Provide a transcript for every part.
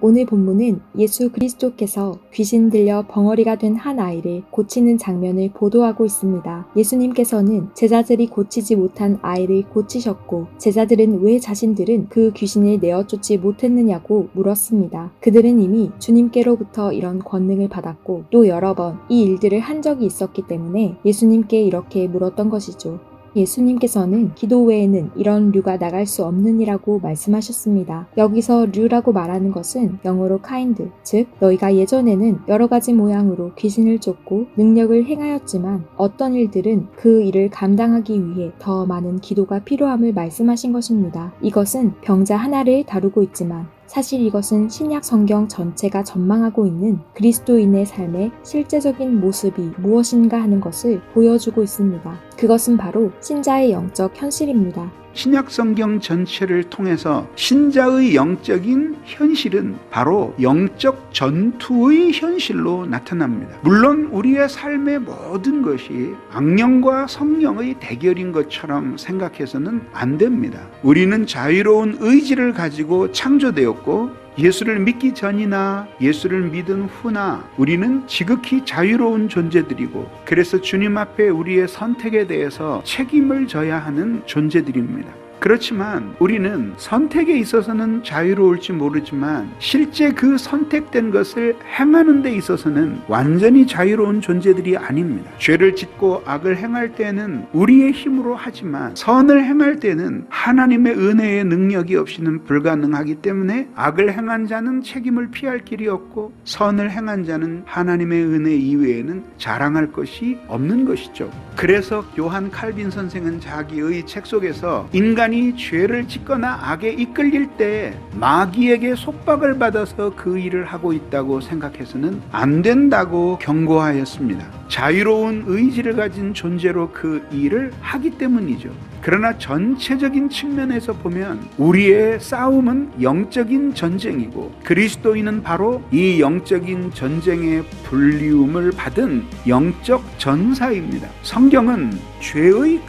오늘 본문은 예수 그리스도께서 귀신 들려 벙어리가 된 한 아이를 고치는 장면을 보도하고 있습니다. 예수님께서는 제자들이 고치지 못한 아이를 고치셨고 제자들은 왜 자신들은 그 귀신을 내어쫓지 못했느냐고 물었습니다. 그들은 이미 주님께로부터 이런 권능을 받았고 또 여러 번 이 일들을 한 적이 있었기 때문에 예수님께 이렇게 물었던 것이죠. 예수님께서는 기도 외에는 이런 류가 나갈 수 없느니라고 말씀하셨습니다. 여기서 류라고 말하는 것은 영어로 kind, 즉 너희가 예전에는 여러 가지 모양으로 귀신을 쫓고 능력을 행하였지만 어떤 일들은 그 일을 감당하기 위해 더 많은 기도가 필요함을 말씀하신 것입니다. 이것은 병자 하나를 다루고 있지만 사실 이것은 신약 성경 전체가 전망하고 있는 그리스도인의 삶의 실제적인 모습이 무엇인가 하는 것을 보여주고 있습니다. 그것은 바로 신자의 영적 현실입니다. 신약 성경 전체를 통해서 신자의 영적인 현실은 바로 영적 전투의 현실로 나타납니다. 물론 우리의 삶의 모든 것이 악령과 성령의 대결인 것처럼 생각해서는 안 됩니다. 우리는 자유로운 의지를 가지고 창조되었고 예수를 믿기 전이나 예수를 믿은 후나 우리는 지극히 자유로운 존재들이고 그래서 주님 앞에 우리의 선택에 대해서 책임을 져야 하는 존재들입니다. 그렇지만 우리는 선택에 있어서는 자유로울지 모르지만 실제 그 선택된 것을 행하는 데 있어서는 완전히 자유로운 존재들이 아닙니다. 죄를 짓고 악을 행할 때는 우리의 힘으로 하지만 선을 행할 때는 하나님의 은혜의 능력이 없이는 불가능하기 때문에 악을 행한 자는 책임을 피할 길이 없고 선을 행한 자는 하나님의 은혜 이외에는 자랑할 것이 없는 것이죠. 그래서 요한 칼빈 선생은 자기의 책 속에서 인간이 죄를 짓거나 악에 이끌릴 때 마귀에게 속박을 받아서 그 일을 하고 있다고 생각해서는 안 된다고 경고하였습니다. 자유로운 의지를 가진 존재로 그 일을 하기 때문이죠. 그러나 전체적인 측면에서 보면 우리의 싸움은 영적인 전쟁이고 그리스도인은 바로 이 영적인 전쟁의 불리움을 받은 영적 전사입니다. 성경은 죄의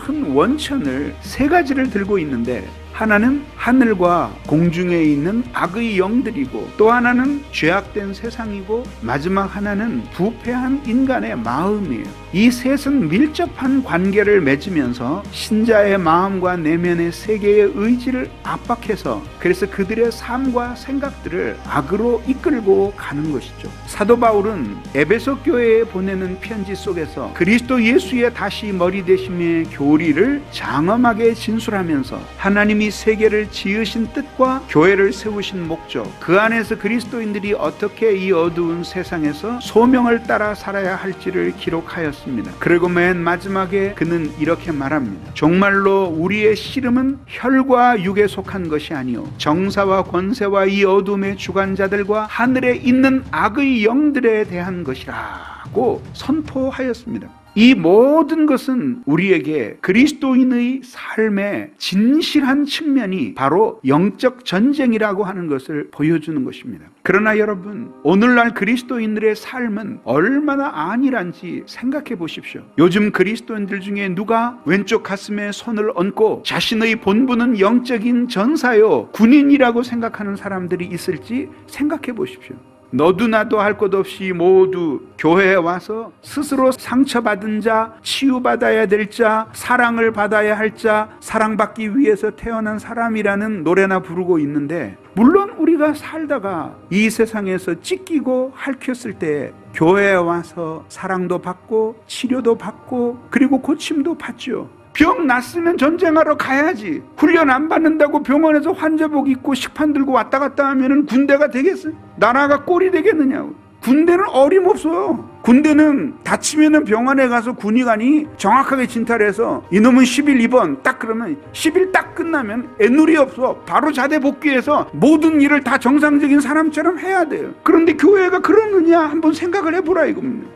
큰 원천을 세 가지를 들고 있는데 하나는 하늘과 공중에 있는 악의 영들이고 또 하나는 죄악된 세상이고 마지막 하나는 부패한 인간의 마음이에요. 이 셋은 밀접한 관계를 맺으면서 신자의 마음과 내면의 세계의 의지를 압박해서 그래서 그들의 삶과 생각들을 악으로 이끌고 가는 것이죠. 사도 바울은 에베소 교회에 보내는 편지 속에서 그리스도 예수의 다시 머리 되심의 교리를 장엄하게 진술하면서 하나님이 세계를 지으신 뜻과 교회를 세우신 목적, 그 안에서 그리스도인들이 어떻게 이 어두운 세상에서 소명을 따라 살아야 할지를 기록하였습니다. 그리고 맨 마지막에 그는 이렇게 말합니다. 정말로 우리의 씨름은 혈과 육에 속한 것이 아니요 정사와 권세와 이 어둠의 주관자들과 하늘에 있는 악의 영들에 대한 것이라고 선포하였습니다. 이 모든 것은 우리에게 그리스도인의 삶의 진실한 측면이 바로 영적 전쟁이라고 하는 것을 보여주는 것입니다. 그러나 여러분, 오늘날 그리스도인들의 삶은 얼마나 안일한지 생각해 보십시오. 요즘 그리스도인들 중에 누가 왼쪽 가슴에 손을 얹고 자신의 본분은 영적인 전사요 군인이라고 생각하는 사람들이 있을지 생각해 보십시오. 너도 나도 할 것 없이 모두 교회에 와서 스스로 상처받은 자, 치유받아야 될 자, 사랑을 받아야 할 자, 사랑받기 위해서 태어난 사람이라는 노래나 부르고 있는데 물론 우리가 살다가 이 세상에서 찢기고 핥혔을 때 교회에 와서 사랑도 받고 치료도 받고 그리고 고침도 받죠. 병 났으면 전쟁하러 가야지. 훈련 안 받는다고 병원에서 환자복 입고 식판 들고 왔다 갔다 하면은 군대가 되겠어요? 나라가 꼴이 되겠느냐고. 군대는 어림없어요. 군대는 다치면은 병원에 가서 군의관이 정확하게 진찰해서 이놈은 11, 2번 딱 그러면 10일 딱 끝나면 애누리 없어. 바로 자대 복귀해서 모든 일을 다 정상적인 사람처럼 해야 돼요. 그런데 교회가 그러느냐 한번 생각을 해보라 이겁니다.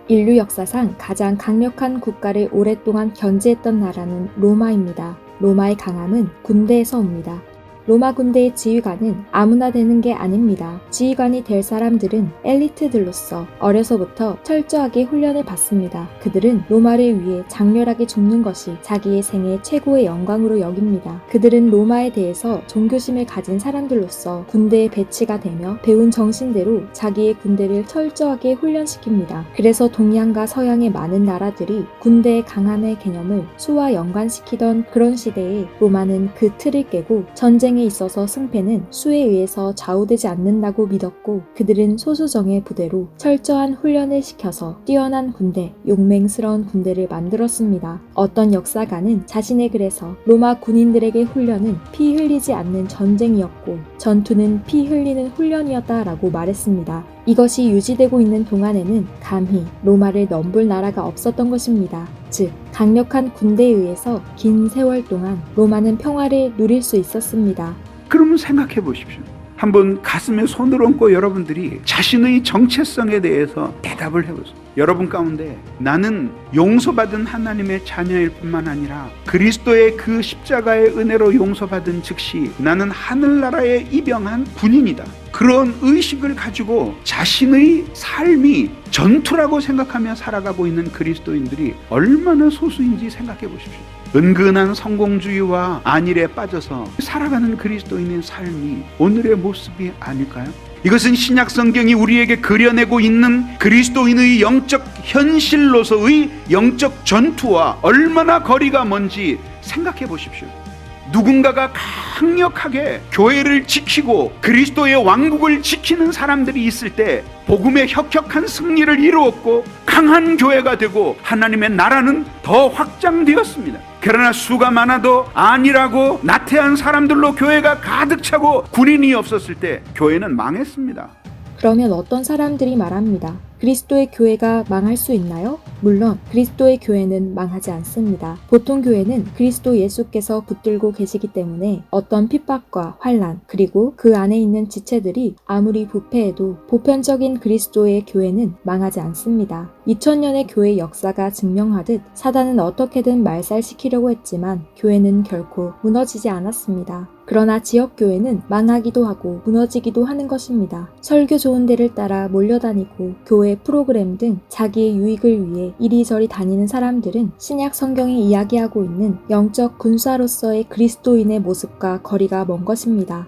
인류 역사상 가장 강력한 국가를 오랫동안 견제했던 나라는 로마입니다. 로마의 강함은 군대에서 옵니다. 로마 군대의 지휘관은 아무나 되는 게 아닙니다. 지휘관이 될 사람들은 엘리트들로서 어려서부터 철저하게 훈련을 받습니다. 그들은 로마를 위해 장렬하게 죽는 것이 자기의 생애 최고의 영광으로 여깁니다. 그들은 로마에 대해서 존경심을 가진 사람들로서 군대에 배치가 되며 배운 정신대로 자기의 군대를 철저하게 훈련시킵니다. 그래서 동양과 서양의 많은 나라들이 군대의 강함의 개념을 수와 연관시키던 그런 시대에 로마는 그 틀을 깨고 전쟁에 있어서 승패는 수에 의해서 좌우되지 않는다고 믿었고, 그들은 소수정의 부대로 철저한 훈련을 시켜서 뛰어난 군대, 용맹스러운 군대를 만들었습니다. 어떤 역사가는 자신의 글에서 로마 군인들에게 훈련은 피 흘리지 않는 전쟁이었고 전투는 피 흘리는 훈련이었다라고 말했습니다. 이것이 유지되고 있는 동안에는 감히 로마를 넘볼 나라가 없었던 것입니다. 즉, 강력한 군대에 의해서 긴 세월 동안 로마는 평화를 누릴 수 있었습니다. 그러면 생각해 보십시오. 한번 가슴에 손을 얹고 여러분들이 자신의 정체성에 대해서 대답을 해보세요. 여러분 가운데 나는 용서받은 하나님의 자녀일 뿐만 아니라 그리스도의 그 십자가의 은혜로 용서받은 즉시 나는 하늘나라에 입영한 군인이다. 그런 의식을 가지고 자신의 삶이 전투라고 생각하며 살아가고 있는 그리스도인들이 얼마나 소수인지 생각해 보십시오. 은근한 성공주의와 안일에 빠져서 살아가는 그리스도인의 삶이 오늘의 모습이 아닐까요? 이것은 신약 성경이 우리에게 그려내고 있는 그리스도인의 영적 현실로서의 영적 전투와 얼마나 거리가 먼지 생각해 보십시오. 누군가가 강력하게 교회를 지키고 그리스도의 왕국을 지키는 사람들이 있을 때 복음의 혁혁한 승리를 이루었고 강한 교회가 되고 하나님의 나라는 더 확장되었습니다. 그러나 수가 많아도 안일하고 나태한 사람들로 교회가 가득 차고 군인이 없었을 때 교회는 망했습니다. 그러면 어떤 사람들이 말합니다. 그리스도의 교회가 망할 수 있나요? 물론 그리스도의 교회는 망하지 않습니다. 보통 교회는 그리스도 예수께서 붙들고 계시기 때문에 어떤 핍박과 환난, 그리고 그 안에 있는 지체들이 아무리 부패해도 보편적인 그리스도의 교회는 망하지 않습니다. 2000년의 교회 역사가 증명하듯 사단은 어떻게든 말살시키려고 했지만 교회는 결코 무너지지 않았습니다. 그러나 지역교회는 망하기도 하고 무너지기도 하는 것입니다. 설교 좋은 데를 따라 몰려다니고 교회 프로그램 등 자기의 유익을 위해 이리저리 다니는 사람들은 신약 성경이 이야기하고 있는 영적 군사로서의 그리스도인의 모습과 거리가 먼 것입니다.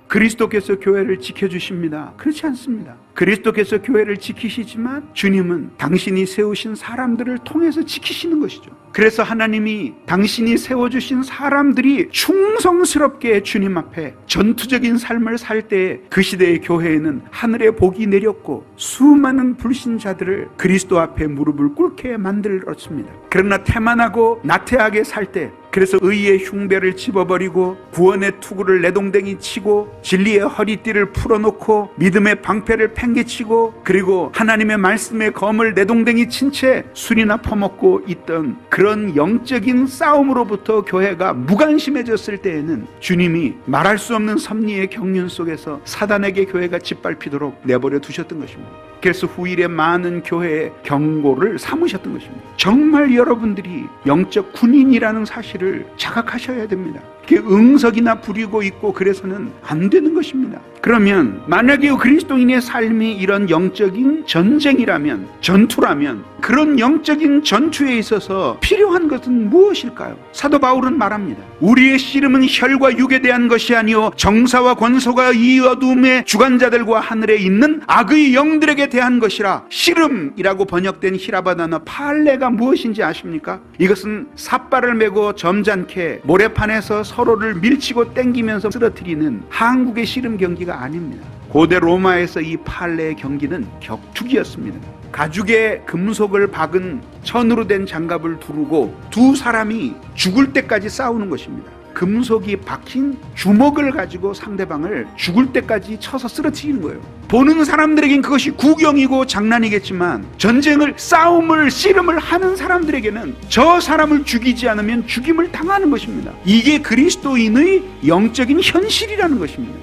그리스도께서 교회를 지켜주십니다. 그렇지 않습니다. 그리스도께서 교회를 지키시지만 주님은 당신이 세우신 사람들을 통해서 지키시는 것이죠. 그래서 하나님이 당신이 세워주신 사람들이 충성스럽게 주님 앞에 전투적인 삶을 살 때 그 시대의 교회에는 하늘의 복이 내렸고 수많은 불신자들을 그리스도 앞에 무릎을 꿇게 만들었습니다. 그러나 태만하고 나태하게 살 때, 그래서 의의 흉배를 집어버리고 구원의 투구를 내동댕이 치고 진리의 허리띠를 풀어놓고 믿음의 방패를 팽개치고 그리고 하나님의 말씀의 검을 내동댕이 친 채 술이나 퍼먹고 있던 그런 영적인 싸움으로부터 교회가 무관심해졌을 때에는 주님이 말할 수 없는 섭리의 경륜 속에서 사단에게 교회가 짓밟히도록 내버려 두셨던 것입니다. 그래서 후일에 많은 교회의 경고를 삼으셨던 것입니다. 정말 여러분들이 영적 군인이라는 사실을 자각하셔야 됩니다. 응석이나 부리고 있고 그래서는 안 되는 것입니다. 그러면 만약에 그리스도인의 삶이 이런 영적인 전쟁이라면, 전투라면 그런 영적인 전투에 있어서 필요한 것은 무엇일까요? 사도 바울은 말합니다. 우리의 씨름은 혈과 육에 대한 것이 아니요 정사와 권소가 이 어둠의 주관자들과 하늘에 있는 악의 영들에게 대한 것이라. 씨름이라고 번역된 히라바 단어 팔레가 무엇인지 아십니까? 이것은 삿발을 메고 점잖게 모래판에서 서로를 밀치고 땡기면서 쓰러뜨리는 한국의 씨름 경기가 아닙니다. 고대 로마에서 이 팔레의 경기는 격투기였습니다. 가죽에 금속을 박은 천으로 된 장갑을 두르고 두 사람이 죽을 때까지 싸우는 것입니다. 금속이 박힌 주먹을 가지고 상대방을 죽을 때까지 쳐서 쓰러뜨리는 거예요. 보는 사람들에겐 그것이 구경이고 장난이겠지만 전쟁을, 싸움을, 씨름을 하는 사람들에게는 저 사람을 죽이지 않으면 죽임을 당하는 것입니다. 이게 그리스도인의 영적인 현실이라는 것입니다.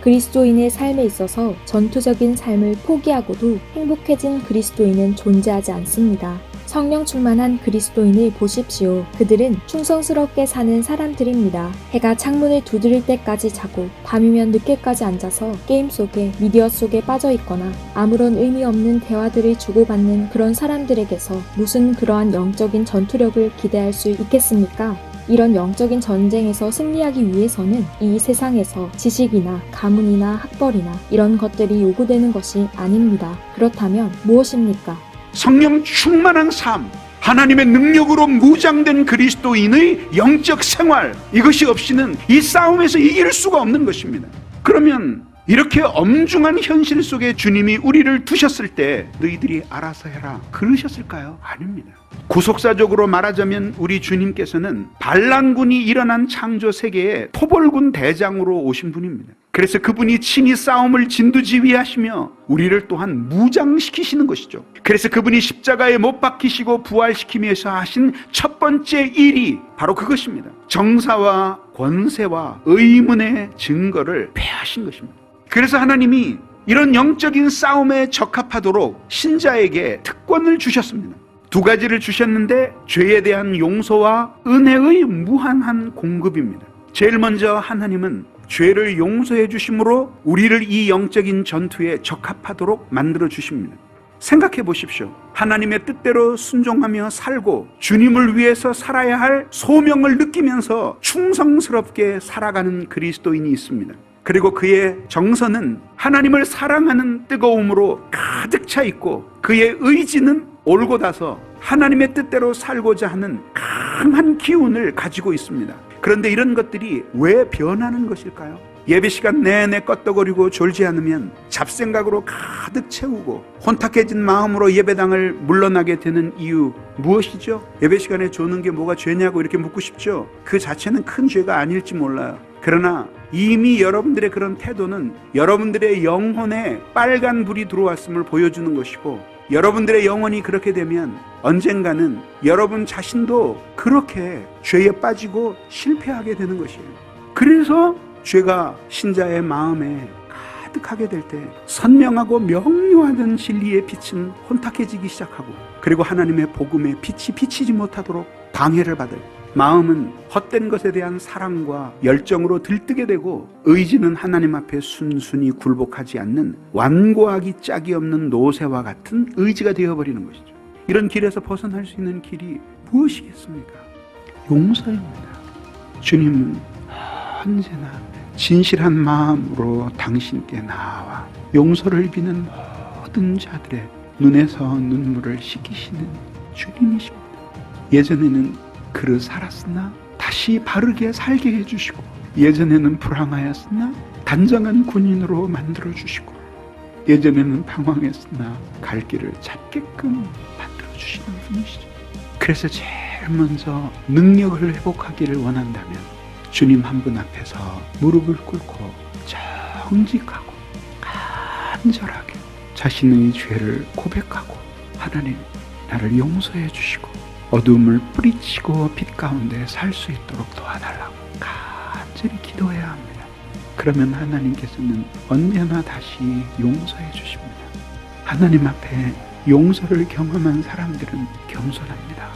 그리스도인의 삶에 있어서 전투적인 삶을 포기하고도 행복해진 그리스도인은 존재하지 않습니다. 성령 충만한 그리스도인을 보십시오. 그들은 충성스럽게 사는 사람들입니다. 해가 창문을 두드릴 때까지 자고 밤이면 늦게까지 앉아서 게임 속에 미디어 속에 빠져 있거나 아무런 의미 없는 대화들을 주고받는 그런 사람들에게서 무슨 그러한 영적인 전투력을 기대할 수 있겠습니까? 이런 영적인 전쟁에서 승리하기 위해서는 이 세상에서 지식이나 가문이나 학벌이나 이런 것들이 요구되는 것이 아닙니다. 그렇다면 무엇입니까? 성령 충만한 삶, 하나님의 능력으로 무장된 그리스도인의 영적 생활, 이것이 없이는 이 싸움에서 이길 수가 없는 것입니다. 그러면 이렇게 엄중한 현실 속에 주님이 우리를 두셨을 때 너희들이 알아서 해라 그러셨을까요? 아닙니다. 구속사적으로 말하자면 우리 주님께서는 반란군이 일어난 창조 세계의 토벌군 대장으로 오신 분입니다. 그래서 그분이 친히 싸움을 진두지휘하시며 우리를 또한 무장시키시는 것이죠. 그래서 그분이 십자가에 못 박히시고 부활시키면서 하신 첫 번째 일이 바로 그것입니다. 정사와 권세와 의문의 증거를 패하신 것입니다. 그래서 하나님이 이런 영적인 싸움에 적합하도록 신자에게 특권을 주셨습니다. 두 가지를 주셨는데 죄에 대한 용서와 은혜의 무한한 공급입니다. 제일 먼저 하나님은 죄를 용서해 주심으로 우리를 이 영적인 전투에 적합하도록 만들어 주십니다. 생각해 보십시오. 하나님의 뜻대로 순종하며 살고 주님을 위해서 살아야 할 소명을 느끼면서 충성스럽게 살아가는 그리스도인이 있습니다. 그리고 그의 정서는 하나님을 사랑하는 뜨거움으로 가득 차 있고 그의 의지는 올곧아서 하나님의 뜻대로 살고자 하는 강한 기운을 가지고 있습니다. 그런데 이런 것들이 왜 변하는 것일까요? 예배 시간 내내 껐덕거리고 졸지 않으면 잡생각으로 가득 채우고 혼탁해진 마음으로 예배당을 물러나게 되는 이유 무엇이죠? 예배 시간에 조는 게 뭐가 죄냐고 이렇게 묻고 싶죠? 그 자체는 큰 죄가 아닐지 몰라요. 그러나 이미 여러분들의 그런 태도는 여러분들의 영혼에 빨간 불이 들어왔음을 보여주는 것이고 여러분들의 영혼이 그렇게 되면 언젠가는 여러분 자신도 그렇게 죄에 빠지고 실패하게 되는 것이에요. 그래서 죄가 신자의 마음에 가득하게 될 때 선명하고 명료하던 진리의 빛은 혼탁해지기 시작하고 그리고 하나님의 복음의 빛이 비치지 못하도록 방해를 받아요. 마음은 헛된 것에 대한 사랑과 열정으로 들뜨게 되고 의지는 하나님 앞에 순순히 굴복하지 않는 완고하기 짝이 없는 노새와 같은 의지가 되어버리는 것이죠. 이런 길에서 벗어날 수 있는 길이 무엇이겠습니까? 용서입니다. 주님은 언제나 진실한 마음으로 당신께 나와 용서를 비는 모든 자들의 눈에서 눈물을 씻기시는 주님이십니다. 예전에는 그릇 살았으나 다시 바르게 살게 해주시고 예전에는 불황하였으나 단정한 군인으로 만들어주시고 예전에는 방황했으나 갈 길을 찾게끔 만들어주시는 분이시죠. 그래서 제일 먼저 능력을 회복하기를 원한다면 주님 한 분 앞에서 무릎을 꿇고 정직하고 간절하게 자신의 죄를 고백하고 하나님 나를 용서해 주시고 어둠을 뿌리치고 빛 가운데 살 수 있도록 도와달라고 간절히 기도해야 합니다. 그러면 하나님께서는 언제나 다시 용서해 주십니다. 하나님 앞에 용서를 경험한 사람들은 겸손합니다.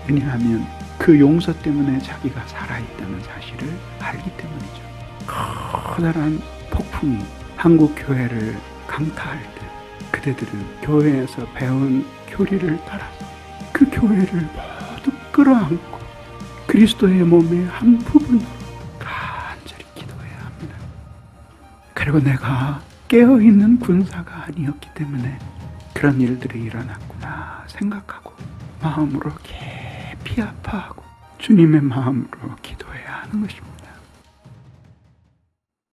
왜냐하면 그 용서 때문에 자기가 살아있다는 사실을 알기 때문이죠. 커다란 폭풍이 한국 교회를 강타할 때 그대들은 교회에서 배운 교리를 따라서 그 교회를 모두 끌어안고 그리스도의 몸의 한 부분으로 간절히 기도해야 합니다. 그리고 내가 깨어있는 군사가 아니었기 때문에 그런 일들이 일어났구나 생각하고 마음으로 깊이 아파하고 주님의 마음으로 기도해야 하는 것입니다.